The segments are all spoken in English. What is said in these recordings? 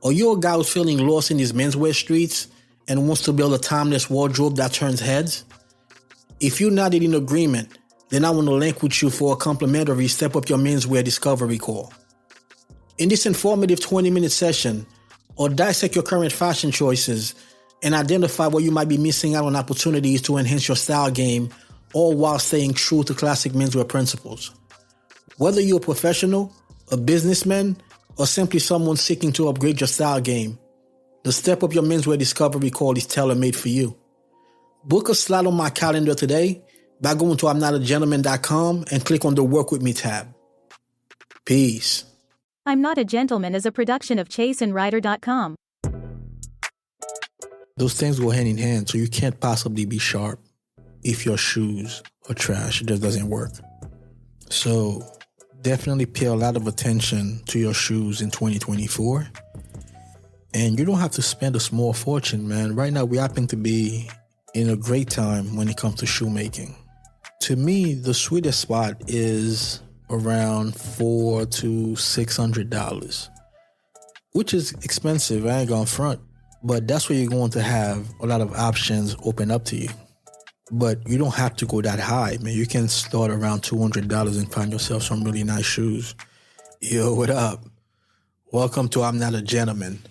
Are you a guy who's feeling lost in these menswear streets and wants to build a timeless wardrobe that turns heads? If you're not in agreement, then I want to link with you for a complimentary Step Up Your Menswear Discovery Call. In this informative 20-minute session, I'll dissect your current fashion choices and identify where you might be missing out on opportunities to enhance your style game, all while staying true to classic menswear principles. Whether you're a professional, a businessman, or simply someone seeking to upgrade your style game, the Step Up Your Menswear Discovery Call is tailor-made for you. Book a slot on my calendar today by going to I'mNotAGentleman.com and click on the Work With Me tab. Peace. I'm Not a Gentleman is a production of ChaseandRider.com. Those things go hand in hand, so you can't possibly be sharp if your shoes are trash. It just doesn't work. So definitely pay a lot of attention to your shoes in 2024. And you don't have to spend a small fortune, man. Right now, we happen to be in a great time when it comes to shoemaking. To me, the sweetest spot is around $400 to $600, which is expensive. I ain't gonna front. But that's where you're going to have a lot of options open up to you. But you don't have to go that high, man. You can start around $200 and find yourself some really nice shoes. Yo, what up? Welcome to I'm Not a Gentleman,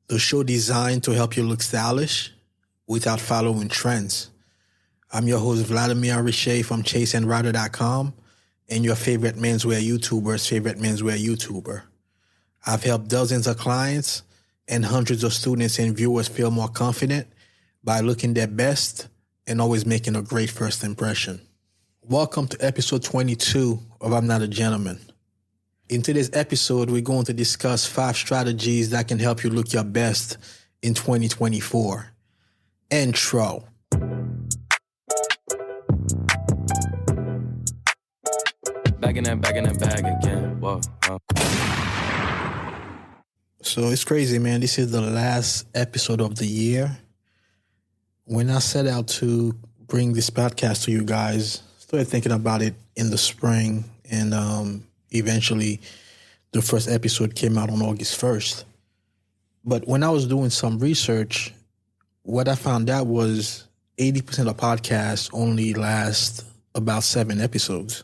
the show designed to help you look stylish without following trends. I'm your host, Vladimir Riché from ChaseandRider.com, and your favorite menswear YouTuber's favorite menswear YouTuber. I've helped dozens of clients and hundreds of students and viewers feel more confident by looking their best and always making a great first impression. Welcome to episode 22 of I'm Not a Gentleman. In today's episode, we're going to discuss 5 strategies that can help you look your best in 2024. Intro. Back in that bag again. Whoa. So it's crazy, man. This is the last episode of the year. When I set out to bring this podcast to you guys, I started thinking about it in the spring, and eventually the first episode came out on August 1st. But when I was doing some research, what I found out was 80% of podcasts only last about 7 episodes.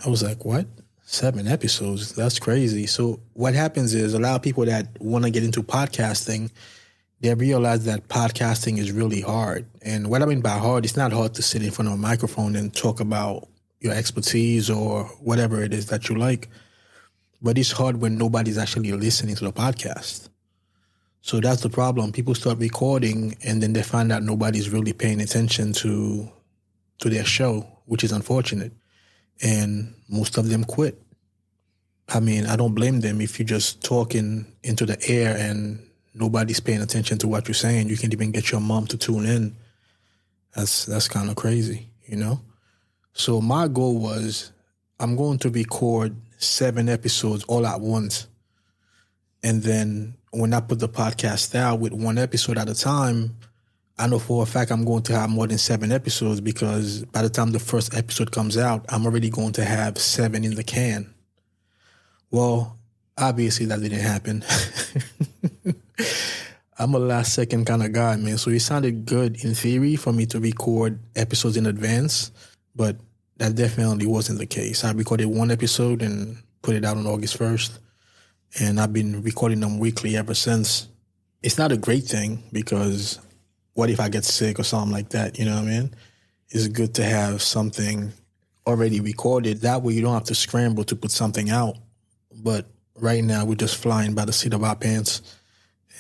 I was like, what? 7 episodes? That's crazy. So what happens is a lot of people that want to get into podcasting, they realize that podcasting is really hard. And what I mean by hard, it's not hard to sit in front of a microphone and talk about your expertise or whatever it is that you like. But it's hard when nobody's actually listening to the podcast. So that's the problem. People start recording and then they find out nobody's really paying attention to their show, which is unfortunate. And most of them quit. I mean, I don't blame them. If you're just talking into the air and nobody's paying attention to what you're saying, you can't even get your mom to tune in. That's kind of crazy, you know? So my goal was, I'm going to record 7 episodes all at once. And then when I put the podcast out with 1 episode at a time, I know for a fact I'm going to have more than 7 episodes, because by the time the first episode comes out, I'm already going to have 7 in the can. Well, obviously that didn't happen. I'm a last second kind of guy, man. So it sounded good in theory for me to record episodes in advance, but that definitely wasn't the case. I recorded 1 episode and put it out on August 1st, and I've been recording them weekly ever since. It's not a great thing, because what if I get sick or something like that, you know what I mean? It's good to have something already recorded. That way you don't have to scramble to put something out. But right now we're just flying by the seat of our pants.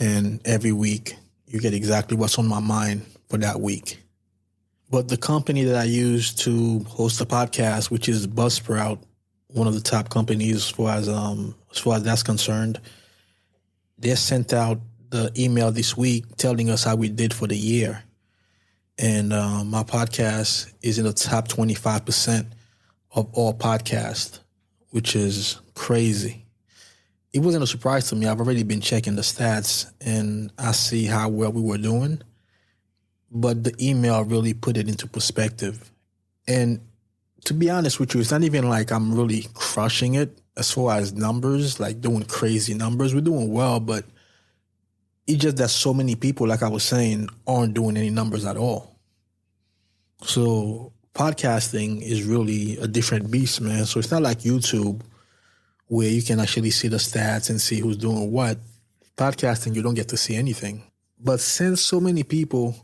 And every week you get exactly what's on my mind for that week. But the company that I use to host the podcast, which is Buzzsprout, one of the top companies as far as that's concerned, they sent out the email this week telling us how we did for the year. And my podcast is in the top 25% of all podcasts, which is crazy. It wasn't a surprise to me. I've already been checking the stats, and I see how well we were doing. But the email really put it into perspective. And to be honest with you, it's not even like I'm really crushing it. as far as numbers, like doing crazy numbers. We're doing well, but it's just that so many people, like I was saying, aren't doing any numbers at all. So podcasting is really a different beast, man. So it's not like YouTube where you can actually see the stats and see who's doing what. Podcasting, you don't get to see anything. But since so many people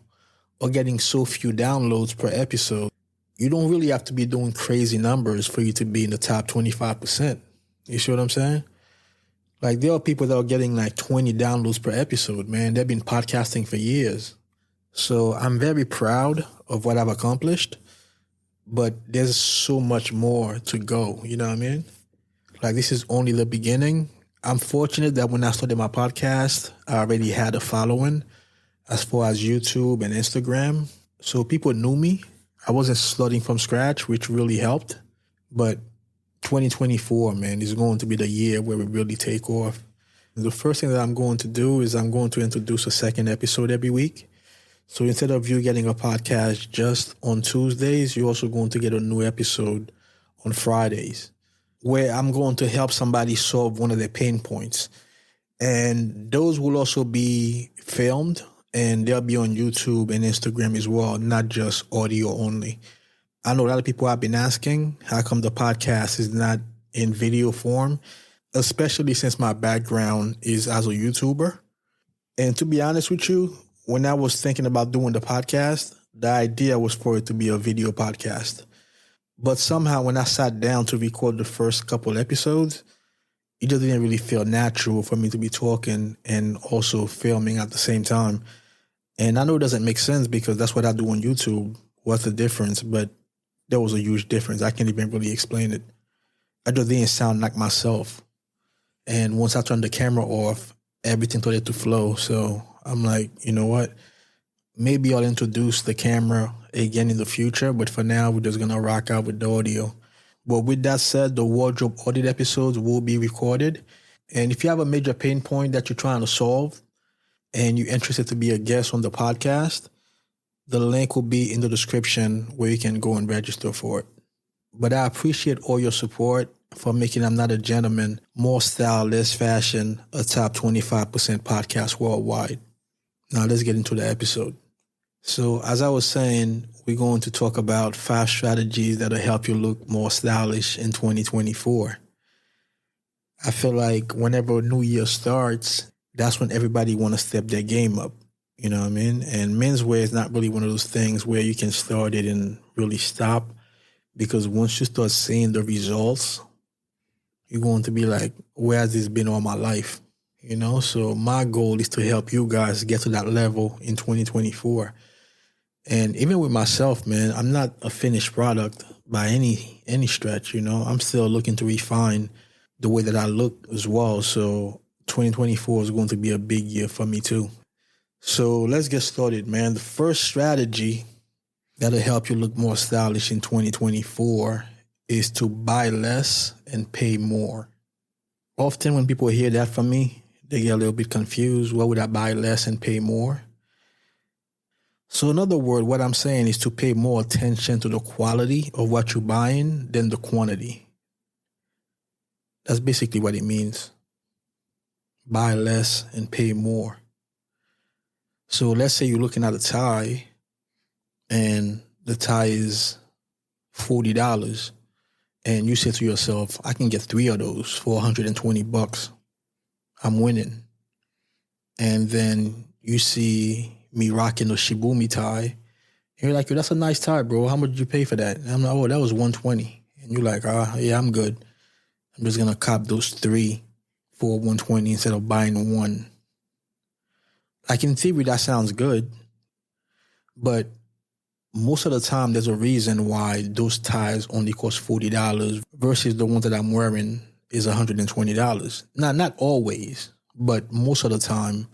are getting so few downloads per episode, you don't really have to be doing crazy numbers for you to be in the top 25%. You see what I'm saying? Like, there are people that are getting like 20 downloads per episode, man. They've been podcasting for years. So I'm very proud of what I've accomplished, but there's so much more to go. You know what I mean? Like, this is only the beginning. I'm fortunate that when I started my podcast, I already had a following as far as YouTube and Instagram. So people knew me. I wasn't starting from scratch, which really helped. But 2024, man, is going to be the year where we really take off. The first thing that I'm going to do is I'm going to introduce a second episode every week. So instead of you getting a podcast just on Tuesdays, you're also going to get a new episode on Fridays, where I'm going to help somebody solve one of their pain points. And those will also be filmed, and they'll be on YouTube and Instagram as well, not just audio only. I know a lot of people have been asking, how come the podcast is not in video form, especially since my background is as a YouTuber. And to be honest with you, when I was thinking about doing the podcast, the idea was for it to be a video podcast. But somehow when I sat down to record the first couple episodes, it just didn't really feel natural for me to be talking and also filming at the same time. And I know it doesn't make sense because that's what I do on YouTube. What's the difference? But there was a huge difference. I can't even really explain it. I just didn't sound like myself. And once I turned the camera off, everything started to flow. So I'm like, you know what? Maybe I'll introduce the camera again in the future, but for now, we're just going to rock out with the audio. But with that said, the wardrobe audit episodes will be recorded. And if you have a major pain point that you're trying to solve and you're interested to be a guest on the podcast, the link will be in the description where you can go and register for it. But I appreciate all your support for making I'm Not a Gentleman, More Style, Less Fashion, a top 25% podcast worldwide. Now let's get into the episode. So as I was saying, we're going to talk about 5 strategies that'll help you look more stylish in 2024. I feel like whenever a new year starts, that's when everybody want to step their game up. You know what I mean? And menswear is not really one of those things where you can start it and really stop, because once you start seeing the results, you're going to be like, where has this been all my life? You know, so my goal is to help you guys get to that level in 2024. And even with myself, man, I'm not a finished product by any stretch, you know. I'm still looking to refine the way that I look as well. So 2024 is going to be a big year for me too. So let's get started, man. The first strategy that'll help you look more stylish in 2024 is to buy less and pay more. Often when people hear that from me, they get a little bit confused. Why would I buy less and pay more? So in other words, what I'm saying is to pay more attention to the quality of what you're buying than the quantity. That's basically what it means. Buy less and pay more. So let's say you're looking at a tie and the tie is $40 and you say to yourself, I can get 3 of those for $120. I'm winning. And then you see me rocking a Shibumi tie. And you're like, yo, that's a nice tie, bro. How much did you pay for that? And I'm like, oh, that was $120. And you're like, yeah, I'm good. I'm just going to cop those 3 for $120 instead of buying 1. Like, in theory, that sounds good. But most of the time, there's a reason why those ties only cost $40 versus the ones that I'm wearing is $120. Not always, but most of the time,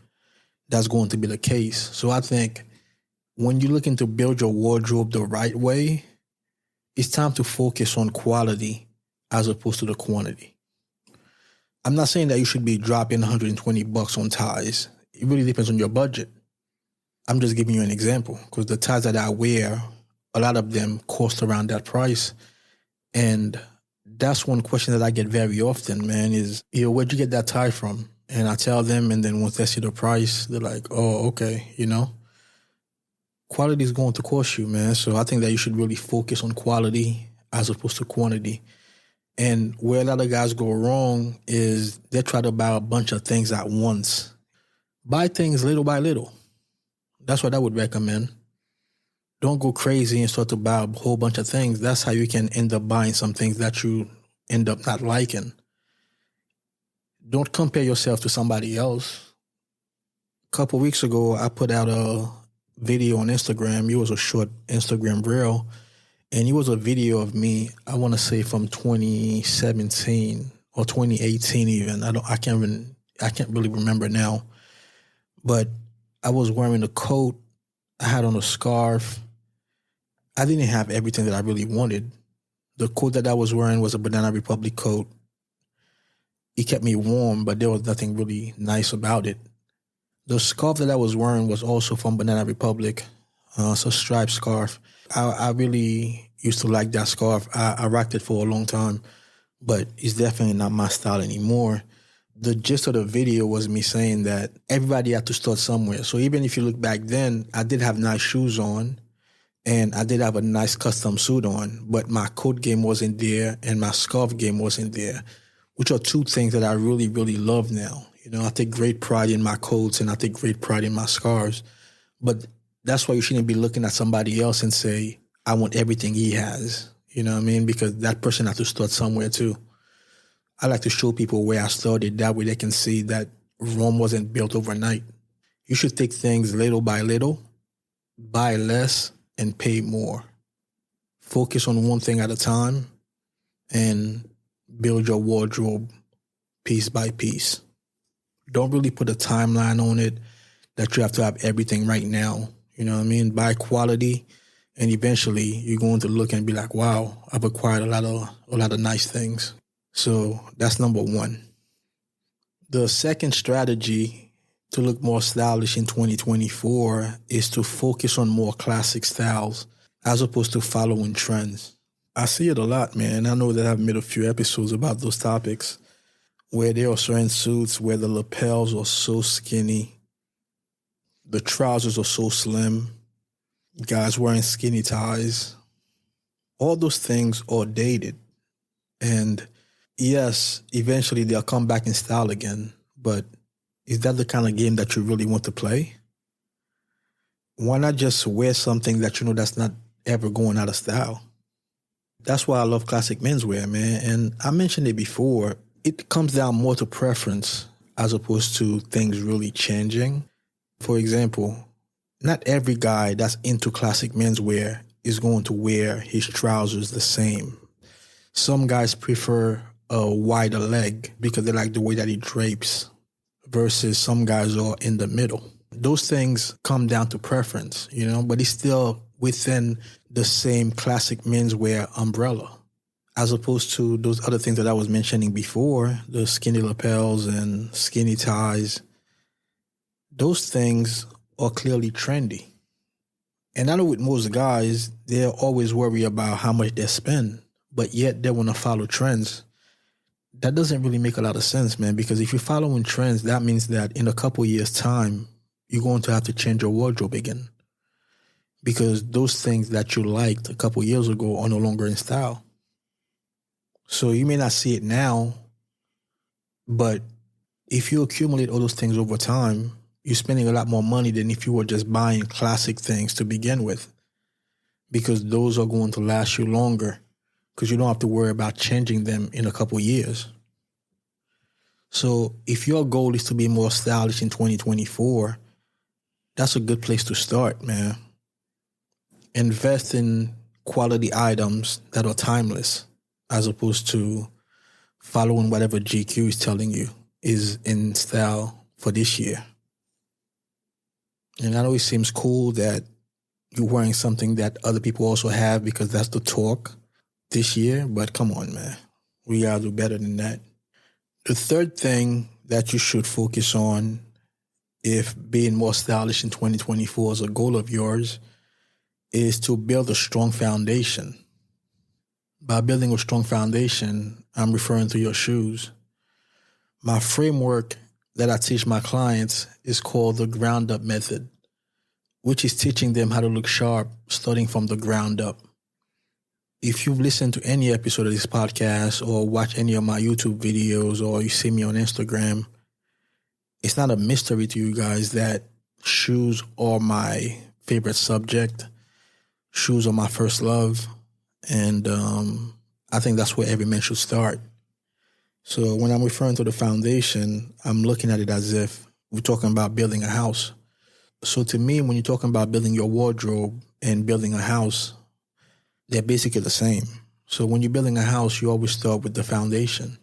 that's going to be the case. So I think when you're looking to build your wardrobe the right way, it's time to focus on quality as opposed to the quantity. I'm not saying that you should be dropping $120 on ties. It really depends on your budget. I'm just giving you an example because the ties that I wear, a lot of them cost around that price. And That's one question that I get very often, man, is, where'd you get that tie from? And I tell them, and then once they see the price, they're like, oh, okay, Quality is going to cost you, man. So I think that you should really focus on quality as opposed to quantity. And where a lot of guys go wrong is they try to buy a bunch of things at once. Buy things little by little. That's what I would recommend. Don't go crazy and start to buy a whole bunch of things. That's how you can end up buying some things that you end up not liking. Don't compare yourself to somebody else. A couple weeks ago, I put out a video on Instagram. It was a short Instagram reel. And it was a video of me, I want to say from 2017 or 2018 even. I can't really remember now. But I was wearing a coat. I had on a scarf. I didn't have everything that I really wanted. The coat that I was wearing was a Banana Republic coat. It kept me warm, but there was nothing really nice about it. The scarf that I was wearing was also from Banana Republic. It's a striped scarf. I really used to like that scarf. I rocked it for a long time, but it's definitely not my style anymore. The gist of the video was me saying that everybody had to start somewhere. So even if you look back then, I did have nice shoes on and I did have a nice custom suit on, but my coat game wasn't there and my scarf game wasn't there, which are two things that I really, really love now. I take great pride in my coats and I take great pride in my scarves. But that's why you shouldn't be looking at somebody else and say, I want everything he has. You know what I mean? Because that person has to start somewhere too. I like to show people where I started. That way they can see that Rome wasn't built overnight. You should take things little by little, buy less, and pay more. Focus on one thing at a time and build your wardrobe piece by piece. Don't really put a timeline on it that you have to have everything right now. You know what I mean? Buy quality, and eventually you're going to look and be like, wow, I've acquired a lot of nice things. So that's number one. The second strategy to look more stylish in 2024 is to focus on more classic styles as opposed to following trends. I see it a lot, man. I know that I've made a few episodes about those topics where there are certain suits where the lapels are so skinny, the trousers are so slim, guys wearing skinny ties. All those things are dated. And yes, eventually they'll come back in style again, but is that the kind of game that you really want to play? Why not just wear something that you know that's not ever going out of style? That's why I love classic menswear, man. And I mentioned it before, it comes down more to preference as opposed to things really changing. For example, not every guy that's into classic menswear is going to wear his trousers the same. Some guys prefer a wider leg because they like the way that he drapes versus some guys are in the middle. Those things come down to preference, but it's still within the same classic menswear umbrella, as opposed to those other things that I was mentioning before, the skinny lapels and skinny ties. Those things are clearly trendy. And I know with most guys, they're always worried about how much they spend, but yet they want to follow trends. That doesn't really make a lot of sense, man, because if you're following trends, that means that in a couple years' time, you're going to have to change your wardrobe again. Because those things that you liked a couple years ago are no longer in style. So you may not see it now, but if you accumulate all those things over time, you're spending a lot more money than if you were just buying classic things to begin with. Because those are going to last you longer, because you don't have to worry about changing them in a couple years. So if your goal is to be more stylish in 2024, that's a good place to start, man. Invest in quality items that are timeless, as opposed to following whatever GQ is telling you is in style for this year. And I know it seems cool that you're wearing something that other people also have because that's the talk this year, but come on, man. We gotta do better than that. The third thing that you should focus on if being more stylish in 2024 is a goal of yours is to build a strong foundation. By building a strong foundation, I'm referring to your shoes. My framework that I teach my clients is called the ground up method, which is teaching them how to look sharp starting from the ground up. If you've listened to any episode of this podcast or watch any of my YouTube videos or you see me on Instagram, it's not a mystery to you guys that shoes are my favorite subject. Shoes are my first love. And I think that's where every man should start. So when I'm referring to the foundation, I'm looking at it as if we're talking about building a house. So to me, when you're talking about building your wardrobe and building a house, they're basically the same. So when you're building a house, you always start with the foundation.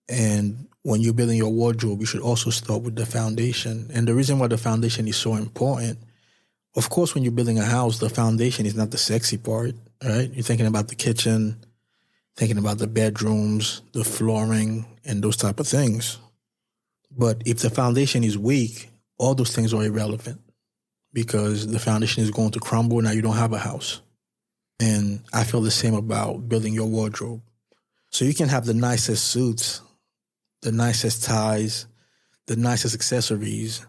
And when you're building your wardrobe, you should also start with the foundation. And the reason why the foundation is so important, of course, when you're building a house, the foundation is not the sexy part, right? You're thinking about the kitchen, thinking about the bedrooms, the flooring, and those type of things. But if the foundation is weak, all those things are irrelevant because the foundation is going to crumble. Now you don't have a house. And I feel the same about building your wardrobe. So you can have the nicest suits, the nicest ties, the nicest accessories.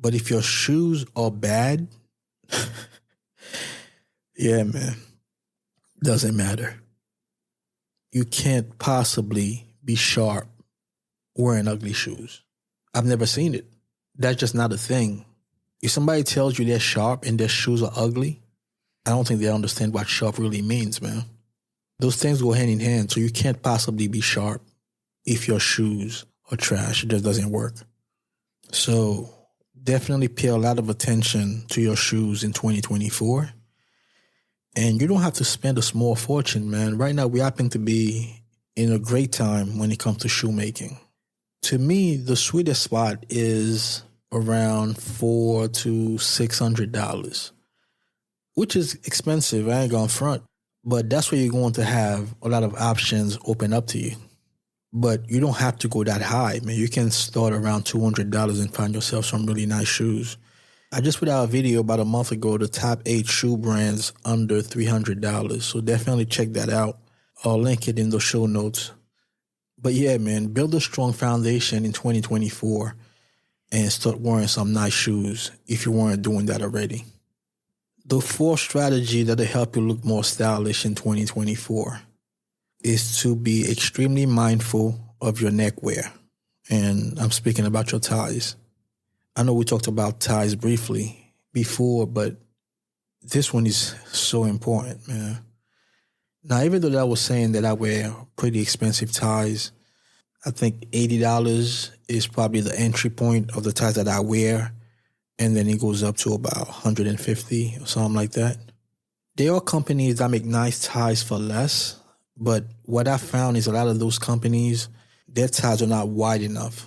But if your shoes are bad, yeah, man, doesn't matter. You can't possibly be sharp wearing ugly shoes. I've never seen it. That's just not a thing. If somebody tells you they're sharp and their shoes are ugly, I don't think they understand what sharp really means, man. Those things go hand in hand, so you can't possibly be sharp if your shoes are trash. It just doesn't work. So definitely pay a lot of attention to your shoes in 2024. And you don't have to spend a small fortune, man. Right now, we happen to be in a great time when it comes to shoemaking. To me, the sweetest spot is around $400 to $600, which is expensive. I ain't gonna front. But that's where you're going to have a lot of options open up to you. But you don't have to go that high, man. You can start around $200 and find yourself some really nice shoes. I just put out a video about a month ago, the top 8 shoe brands under $300. So definitely check that out. I'll link it in the show notes. But yeah, man, build a strong foundation in 2024 and start wearing some nice shoes if you weren't doing that already. The fourth strategy that'll help you look more stylish in 2024 is to be extremely mindful of your neckwear. And I'm speaking about your ties. I know we talked about ties briefly before, but this one is so important, man. Now, even though I was saying that I wear pretty expensive ties, I think $80 is probably the entry point of the ties that I wear, and then it goes up to about $150 or something like that. There are companies that make nice ties for less, but what I found is a lot of those companies, their ties are not wide enough.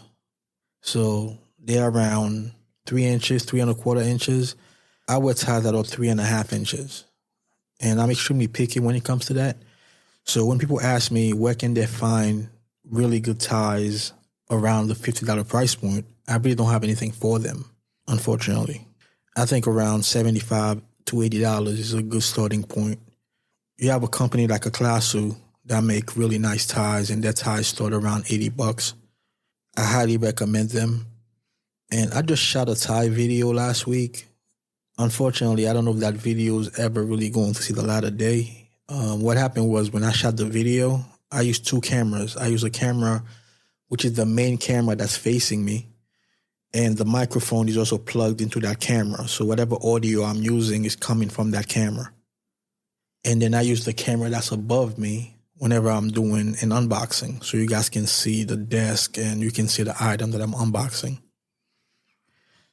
So they're around 3 inches, 3¼ inches. I wear ties that are 3½ inches. And I'm extremely picky when it comes to that. So when people ask me where can they find really good ties around the $50 price point, I really don't have anything for them, unfortunately. I think around $75 to $80 is a good starting point. You have a company like a Clasu that make really nice ties, and their ties start around $80. I highly recommend them. And I just shot a tie video last week. Unfortunately, I don't know if that video is ever really going to see the light of day. What happened was when I shot the video, I used 2 cameras. I used a camera, which is the main camera that's facing me. And the microphone is also plugged into that camera. So whatever audio I'm using is coming from that camera. And then I use the camera that's above me whenever I'm doing an unboxing. So you guys can see the desk and you can see the item that I'm unboxing.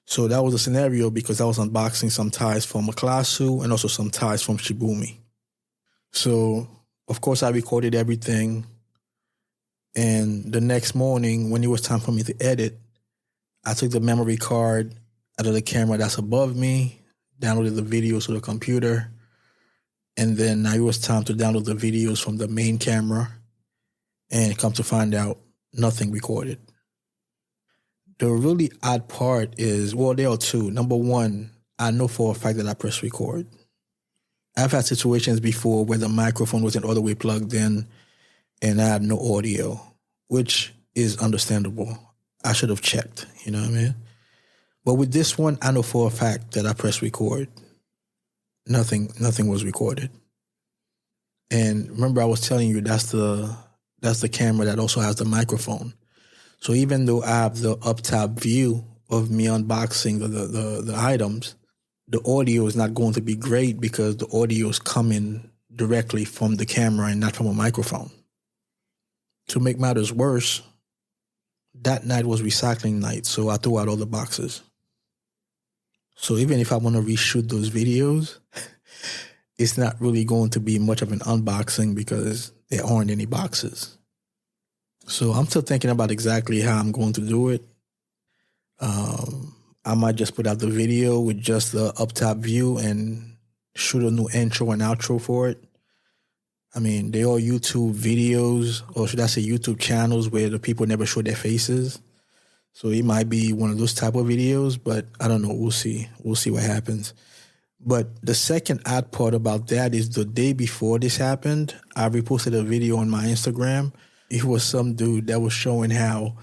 So that was a scenario because I was unboxing some ties from a Clasu and also some ties from Shibumi. So, of course, I recorded everything. And the next morning, when it was time for me to edit, I took the memory card out of the camera that's above me, downloaded the videos to the computer, and then now it was time to download the videos from the main camera, and come to find out, nothing recorded. The really odd part is, well, there are 2. Number 1, I know for a fact that I pressed record. I've had situations before where the microphone wasn't all the way plugged in and I had no audio, which is understandable. I should have checked, you know what I mean? But with this one, I know for a fact that I pressed record. Nothing was recorded. And remember I was telling you that's the camera that also has the microphone. So even though I have the up top view of me unboxing the items, the audio is not going to be great because the audio is coming directly from the camera and not from a microphone. To make matters worse, that night was recycling night, so I threw out all the boxes. So even if I want to reshoot those videos, it's not really going to be much of an unboxing because there aren't any boxes. So I'm still thinking about exactly how I'm going to do it. I might just put out the video with just the up top view and shoot a new intro and outro for it. I mean, they are YouTube videos, or should I say YouTube channels where the people never show their faces. So it might be one of those type of videos, but I don't know. We'll see. We'll see what happens. But the second odd part about that is the day before this happened, I reposted a video on my Instagram. It was some dude that was showing how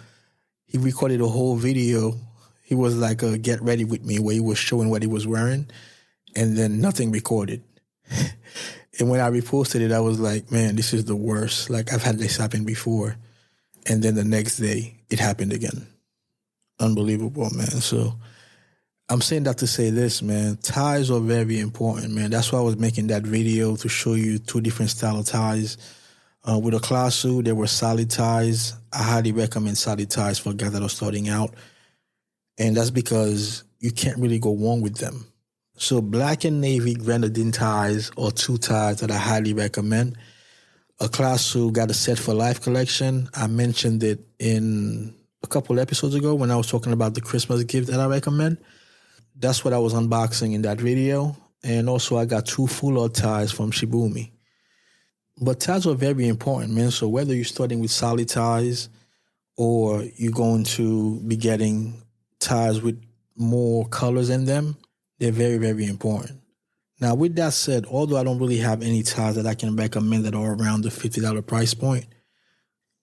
he recorded a whole video. He was like a get ready with me where he was showing what he was wearing and then nothing recorded. And when I reposted it, I was like, man, this is the worst. Like I've had this happen before. And then the next day it happened again. Unbelievable, man. So I'm saying that to say this, man. Ties are very important, man. That's why I was making that video to show you two different style of ties. With a class suit, there were solid ties. I highly recommend solid ties for guys that are starting out. And that's because you can't really go wrong with them. So black and navy grenadine ties are two ties that I highly recommend. A class suit got a Set for Life collection. I mentioned it in a couple episodes ago when I was talking about the Christmas gift that I recommend. That's what I was unboxing in that video. And also I got two full-out ties from Shibumi. But ties are very important, man. So whether you're starting with solid ties or you're going to be getting ties with more colors in them, they're very, very important. Now, with that said, although I don't really have any ties that I can recommend that are around the $50 price point,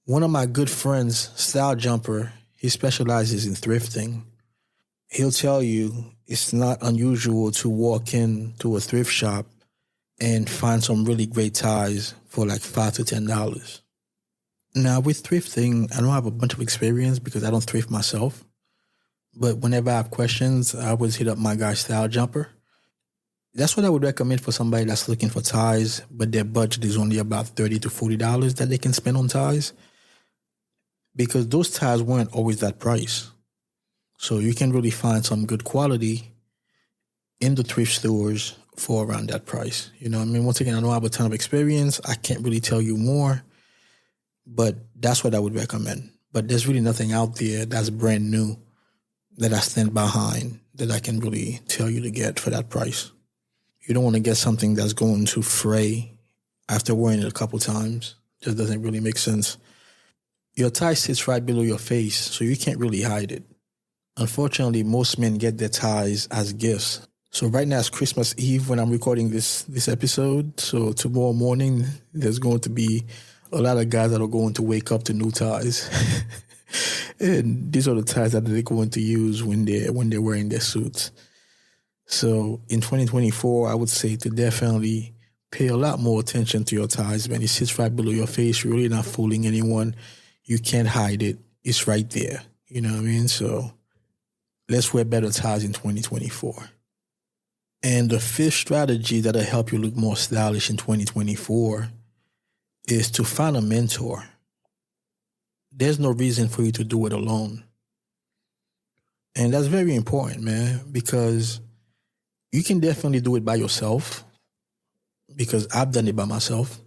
one of my good friends, Style Jumper, he specializes in thrifting. He'll tell you it's not unusual to walk into a thrift shop and find some really great ties for like $5 to $10. Now, with thrifting, I don't have a bunch of experience because I don't thrift myself. But whenever I have questions, I always hit up my guy, Style Jumper. That's what I would recommend for somebody that's looking for ties, but their budget is only about $30 to $40 that they can spend on ties. Because those ties weren't always that price. So you can really find some good quality in the thrift stores for around that price. You know what I mean? Once again, I don't have a ton of experience. I can't really tell you more, but that's what I would recommend. But there's really nothing out there that's brand new that I stand behind that I can really tell you to get for that price. You don't want to get something that's going to fray after wearing it a couple times. Just doesn't really make sense. Your tie sits right below your face, so you can't really hide it. Unfortunately, most men get their ties as gifts. So right now it's Christmas Eve when I'm recording this episode. So tomorrow morning, there's going to be a lot of guys that are going to wake up to new ties. And these are the ties that they're going to use when they're wearing their suits. So in 2024, I would say to definitely pay a lot more attention to your ties, man. It sits right below your face. You're really not fooling anyone. You can't hide it. It's right there. You know what I mean? So let's wear better ties in 2024. And the fifth strategy that'll help you look more stylish in 2024 is to find a mentor. There's no reason for you to do it alone. And that's very important, man, because you can definitely do it by yourself, because I've done it by myself,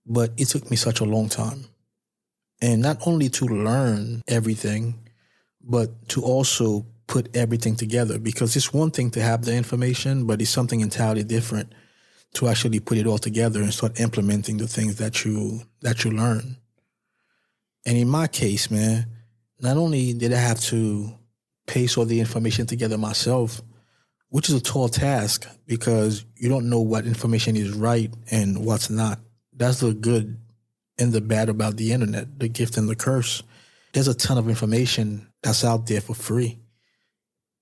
but it took me such a long time. And not only to learn everything, but to also put everything together, because it's one thing to have the information, but it's something entirely different to actually put it all together and start implementing the things that you learn. And in my case, man, not only did I have to paste all the information together myself, which is a tall task because you don't know what information is right and what's not. That's the good and the bad about the internet, the gift and the curse. There's a ton of information that's out there for free,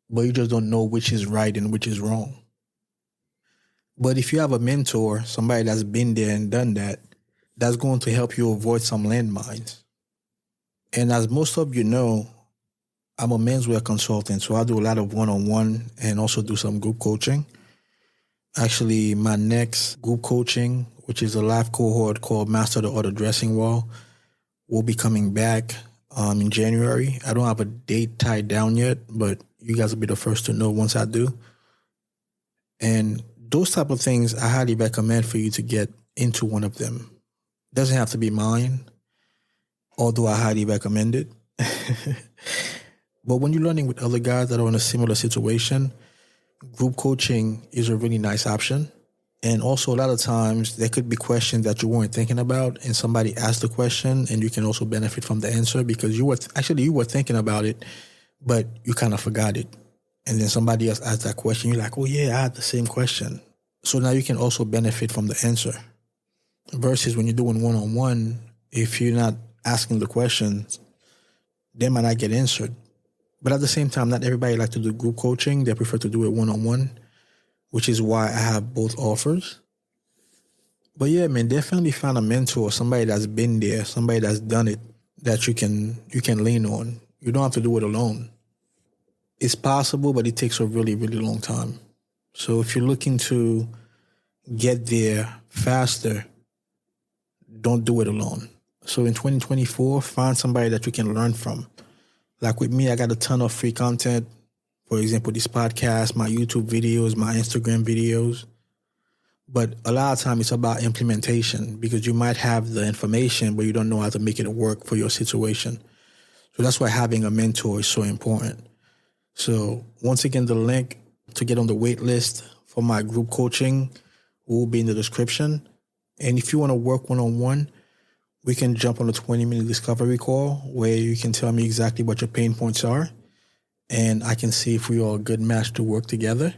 but you just don't know which is right and which is wrong. But if you have a mentor, somebody that's been there and done that, that's going to help you avoid some landmines. And as most of you know, I'm a menswear consultant, so I do a lot of one-on-one and also do some group coaching. Actually, my next group coaching, which is a live cohort called Master the Art of Dressing Well, will be coming back in January. I don't have a date tied down yet, but you guys will be the first to know once I do. And those type of things, I highly recommend for you to get into one of them. It doesn't have to be mine, although I highly recommend it. But when you're learning with other guys that are in a similar situation, group coaching is a really nice option. And also a lot of times there could be questions that you weren't thinking about and somebody asked the question and you can also benefit from the answer because you were thinking about it, but you kind of forgot it. And then somebody else asked that question. You're like, oh yeah, I had the same question. So now you can also benefit from the answer. Versus when you're doing one-on-one, if you're not asking the questions, they might not get answered. But at the same time, not everybody like to do group coaching. They prefer to do it one-on-one, which is why I have both offers. But yeah, man, definitely find a mentor, somebody that's been there, somebody that's done it, that you can lean on. You don't have to do it alone. It's possible, but it takes a really, really long time. So if you're looking to get there faster, don't do it alone. So in 2024, find somebody that you can learn from. Like with me, I got a ton of free content. For example, this podcast, my YouTube videos, my Instagram videos. But a lot of times it's about implementation because you might have the information, but you don't know how to make it work for your situation. So that's why having a mentor is so important. So once again, the link to get on the wait list for my group coaching will be in the description. And if you want to work one-on-one, we can jump on a 20-minute discovery call where you can tell me exactly what your pain points are. And I can see if we are a good match to work together.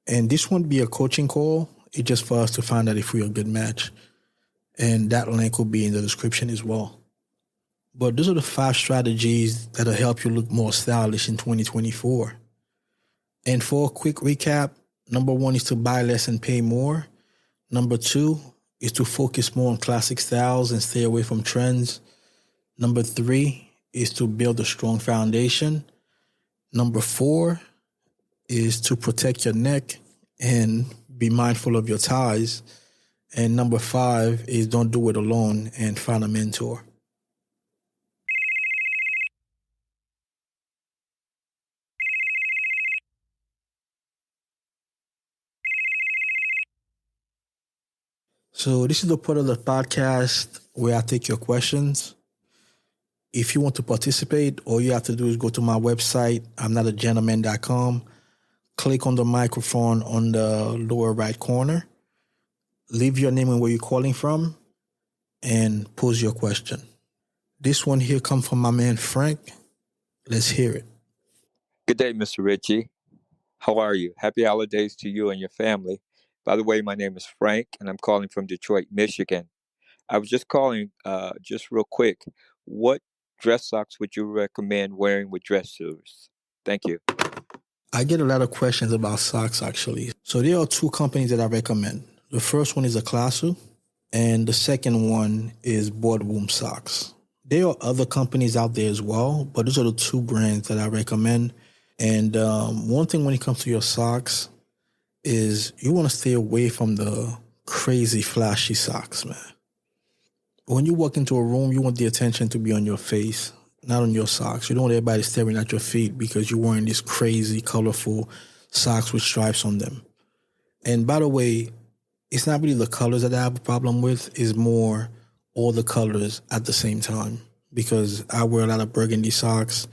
And this won't be a coaching call. It's just for us to find out if we're a good match. And that link will be in the description as well. But those are the 5 strategies that'll help you look more stylish in 2024. And for a quick recap, number 1 is to buy less and pay more. Number 2 is to focus more on classic styles and stay away from trends. Number 3 is to build a strong foundation. Number 4 is to protect your neck and be mindful of your ties. And number 5 is don't do it alone and find a mentor. So this is the part of the podcast where I take your questions. If you want to participate, all you have to do is go to my website, imnotagentleman.com, click on the microphone on the lower right corner, leave your name and where you're calling from, and pose your question. This one here comes from my man Frank. Let's hear it. Good day, Mr. Riché. How are you? Happy holidays to you and your family. By the way, my name is Frank, and I'm calling from Detroit, Michigan. I was just calling, just real quick, what dress socks would you recommend wearing with dress shoes? Thank you. I get a lot of questions about socks, actually. So there are 2 companies that I recommend. The first one is Aclasu, and the second one is Boardroom Socks. There are other companies out there as well, but those are the 2 brands that I recommend. And one thing when it comes to your socks is you want to stay away from the crazy flashy socks, man. When you walk into a room, you want the attention to be on your face, not on your socks. You don't want everybody staring at your feet because you're wearing these crazy, colorful socks with stripes on them. And by the way, it's not really the colors that I have a problem with. It's more all the colors at the same time because I wear a lot of burgundy socks.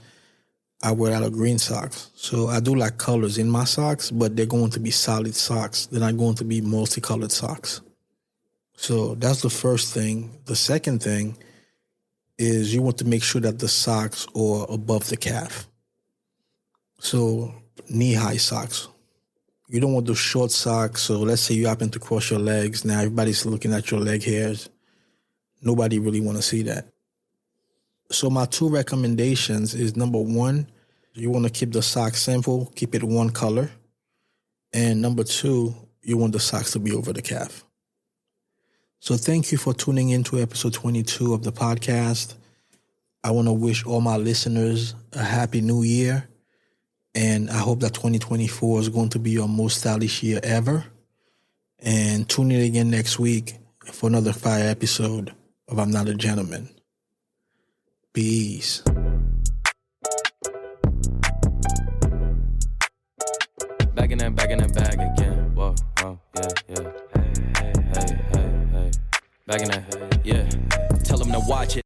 I wear a lot of green socks. So I do like colors in my socks, but they're going to be solid socks. They're not going to be multicolored socks. So that's the first thing. The second thing is you want to make sure that the socks are above the calf. So knee-high socks. You don't want those short socks. So let's say you happen to cross your legs. Now everybody's looking at your leg hairs. Nobody really want to see that. So my 2 recommendations is, number 1, you want to keep the socks simple, keep it one color. And number 2, you want the socks to be over the calf. So thank you for tuning in to episode 22 of the podcast. I want to wish all my listeners a happy new year. And I hope that 2024 is going to be your most stylish year ever. And tune in again next week for another fire episode of I'm Not a Gentleman. Peace. Back in that bag again. Whoa, yeah. Hey. Back in that, yeah. Tell them to watch it.